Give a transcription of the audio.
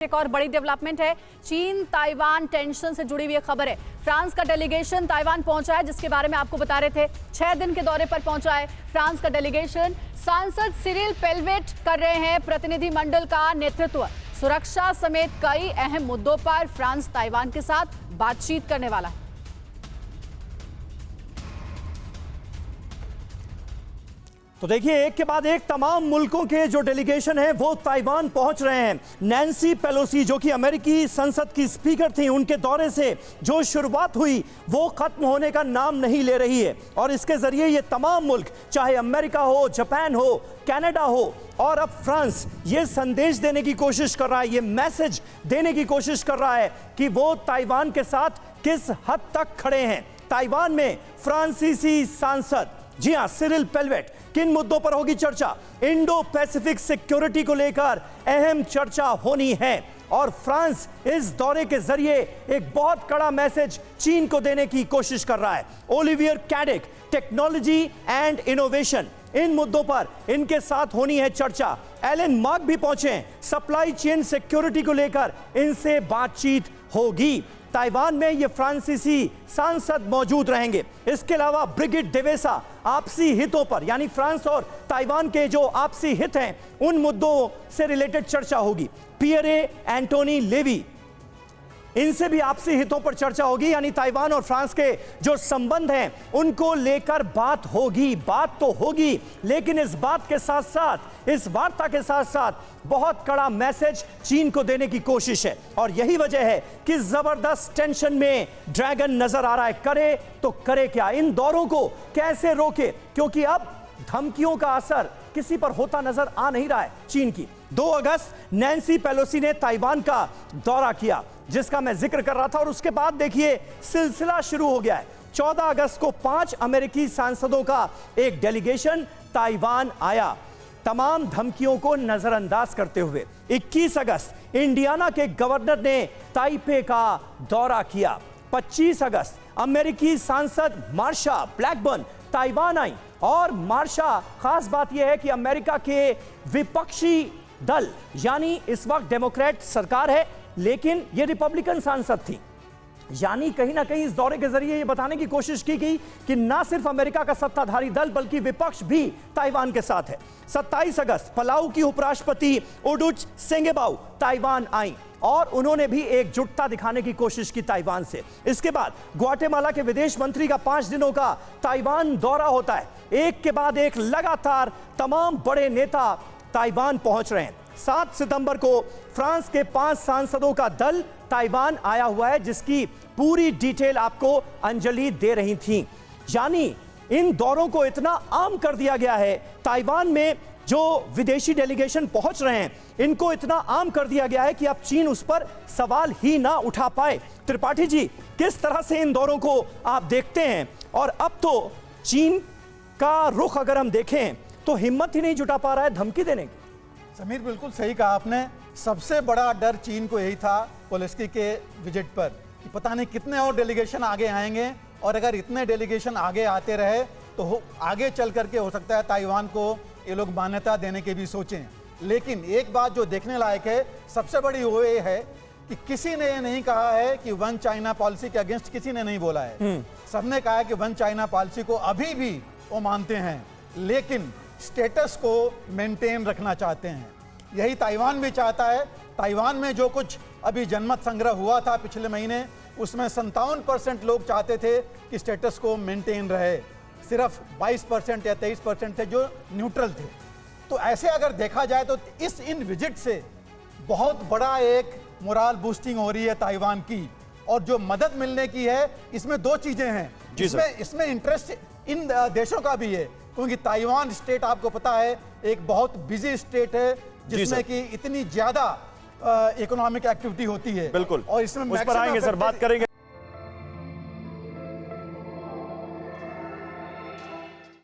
एक और बड़ी डेवलपमेंट है, चीन ताइवान टेंशन से जुड़ी हुई खबर है। फ्रांस का डेलीगेशन ताइवान पहुंचा है, जिसके बारे में आपको बता रहे थे। 6 दिन के दौरे पर पहुंचा है फ्रांस का डेलीगेशन। सांसद सिरिल पेलवेट कर रहे हैं प्रतिनिधि मंडल का नेतृत्व। सुरक्षा समेत कई अहम मुद्दों पर फ्रांस ताइवान के साथ बातचीत करने वाला है। तो देखिए, एक के बाद एक तमाम मुल्कों के जो डेलीगेशन है वो ताइवान पहुंच रहे हैं। नैन्सी पेलोसी जो कि अमेरिकी संसद की स्पीकर थी, उनके दौरे से जो शुरुआत हुई वो खत्म होने का नाम नहीं ले रही है। और इसके जरिए ये तमाम मुल्क, चाहे अमेरिका हो, जापान हो, कनाडा हो और अब फ्रांस, ये संदेश देने की कोशिश कर रहा है, ये मैसेज देने की कोशिश कर रहा है कि वो ताइवान के साथ किस हद तक खड़े हैं। ताइवान में फ्रांसीसी सांसद, जी हां, सिरिल पेलवेट, किन मुद्दों पर होगी चर्चा? इंडो पैसिफिक सिक्योरिटी को लेकर अहम चर्चा होनी है। और फ्रांस इस दौरे के जरिए एक बहुत कड़ा मैसेज चीन को देने की कोशिश कर रहा है। Olivier Cadic, technology and innovation, इन मुद्दों पर इनके साथ होनी है चर्चा। एलन मार्क भी पहुंचे हैं, सप्लाई चेन सिक्योरिटी को लेकर इनसे बातचीत होगी। ताइवान में ये फ्रांसीसी सांसद मौजूद रहेंगे। इसके अलावा ब्रिगिट डेवेसा आपसी हितों पर, यानी फ्रांस और ताइवान के जो आपसी हित हैं उन मुद्दों से रिलेटेड चर्चा होगी। पियरे एंटोनी लेवी, इनसे भी आपसी हितों पर चर्चा होगी, यानी ताइवान और फ्रांस के जो संबंध हैं उनको लेकर बात होगी। बात तो होगी, लेकिन इस बात के साथ साथ, इस वार्ता के साथ साथ बहुत कड़ा मैसेज चीन को देने की कोशिश है। और यही वजह है कि जबरदस्त टेंशन में ड्रैगन नजर आ रहा है। करे तो करे क्या, इन दौरों को कैसे रोके, क्योंकि अब धमकियों का असर किसी पर होता नजर आ नहीं रहा है चीन की। 2 अगस्त नैन्सी पेलोसी ने ताइवान का दौरा किया, जिसका मैं जिक्र कर रहा था, और उसके बाद देखिए सिलसिला शुरू हो गया है। 14 अगस्त को 5 अमेरिकी सांसदों का एक डेलीगेशन ताइवान आया, तमाम धमकियों को नजरअंदाज करते हुए। 21 अगस्त इंडियाना के गवर्नर ने ताइपे का दौरा किया। 25 अगस्त अमेरिकी सांसद मार्शा ब्लैकबर्न ताइवान आई। और मार्शा, खास बात यह है कि अमेरिका के विपक्षी दल, यानी इस वक्त डेमोक्रेट सरकार है लेकिन ये रिपब्लिकन सांसद थी, यानी कहीं ना कहीं इस दौरे के जरिए ये बताने की कोशिश की गई कि ना सिर्फ अमेरिका का सत्ताधारी दल बल्कि विपक्ष भी ताइवान के साथ है। 27 अगस्त पलाऊ की उपराष्ट्रपति ओडुच सेंगेबाऊ ताइवान आई और उन्होंने भी एकजुटता दिखाने की कोशिश की ताइवान से। इसके बाद ग्वाटेमाला के विदेश मंत्री का 5 दिनों का ताइवान दौरा होता है। एक के बाद एक लगातार तमाम बड़े नेता ताइवान पहुंच रहे हैं। 7 सितंबर को फ्रांस के 5 सांसदों का दल ताइवान आया हुआ है, जिसकी पूरी डिटेल आपको अंजलि दे रही थी। यानी इन दौरों को इतना आम कर दिया गया है, ताइवान में जो विदेशी डेलीगेशन पहुंच रहे हैं इनको इतना आम कर दिया गया है कि अब चीन उस पर सवाल ही ना उठा पाए। त्रिपाठी जी, किस तरह से इन दौरों को आप देखते हैं? और अब तो चीन का रुख अगर हम देखें तो हिम्मत ही नहीं जुटा पा रहा है धमकी देने की। समीर, बिल्कुल सही कहा आपने। सबसे बड़ा डर चीन को यही था पेलोसी के विजिट पर कि पता नहीं कितने और डेलीगेशन आगे आएंगे, और अगर इतने डेलीगेशन आगे आते रहे तो आगे चल करके हो सकता है ताइवान को ये लोग मान्यता देने की भी सोचें। लेकिन एक बात जो देखने लायक है, सबसे बड़ी वो ये है कि किसी ने ये नहीं कहा है कि वन चाइना पॉलिसी के अगेंस्ट किसी ने नहीं बोला है। सबने कहा है कि वन चाइना पॉलिसी को अभी भी वो मानते हैं, लेकिन स्टेटस को मेंटेन रखना चाहते हैं। यही ताइवान भी चाहता है। ताइवान में जो कुछ अभी जनमत संग्रह हुआ था पिछले महीने, उसमें 57% लोग चाहते थे कि स्टेटस को मेंटेन रहे। सिर्फ 22% या 23% थे जो न्यूट्रल थे। तो ऐसे अगर देखा जाए तो इन विजिट से बहुत बड़ा एक मोरल बूस्टिंग हो रही है ताइवान की, और जो मदद मिलने की है इसमें 2 चीजें हैं। इसमें इंटरेस्ट इन देशों का भी है, क्योंकि ताइवान स्टेट आपको पता है एक बहुत बिजी स्टेट है जिसमें कि इतनी ज्यादा इकोनॉमिक एक्टिविटी होती है। बिल्कुल, और इसमें उस पर आएंगे सर, बात करेंगे।